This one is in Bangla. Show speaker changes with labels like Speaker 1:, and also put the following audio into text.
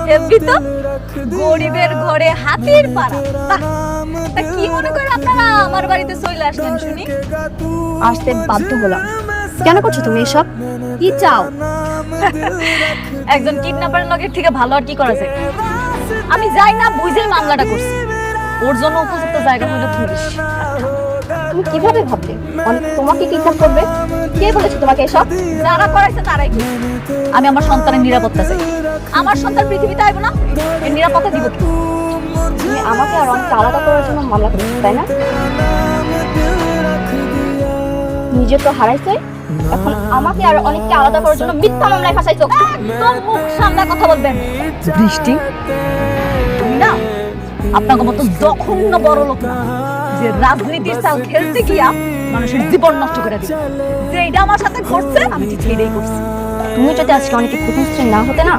Speaker 1: হেব্বি তো, গরিবের ঘরে হাতির পাড়া। বাহ, তা কি মনে করে আপনারা আমার বাড়িতে চলে আসলেন শুনি?
Speaker 2: আসতে বাধ্য হলাম। কেন করছো তুমি এসব? কি চাও?
Speaker 1: একজন কিডন্যাপারের লগের থেকে ভালো আর কি করা যায়? আমি যাই না বুঝে মামলাটা করছি। ওর জন্য উপযুক্ত জায়গা হলো পুলিশ।
Speaker 2: তুমি কিভাবে ভাবলে অনেক তোমাকে কিডন্যাপ করবে? কে বলেছে তোমাকে এসব?
Speaker 1: যারা করাইছে তারাই করছে। আমি আমার সন্তানের নিরাপত্তা চাই। আমার সন্তান পৃথিবীতে আইব না, এর নিরাপত্তা দিব কি?
Speaker 2: তুমি আমাকে আর অনেক আলাদা করার জন্য মামলা করেছো, তাই না? নিজে তো হারাইছে, এখন আমাকে আর অনেককে আলাদা করার জন্য মিথ্যা মামলায় ফাঁসাইছো।
Speaker 1: একদম মুখ সামলা কথা বলবেন। বৃষ্টি, তুমি না আপনাকে মতো জঘন্য বড় লোক না, যে রাজনীতির চাল খেলতে গিয়া মানুষের জীবন নষ্ট করে দিবে। যে এটা আমার সাথে ঘটছে আমি ঠিক এটাই করছি।
Speaker 2: তুমি যদি আজকে অনেকে প্রতিষ্ঠিত না হতে না,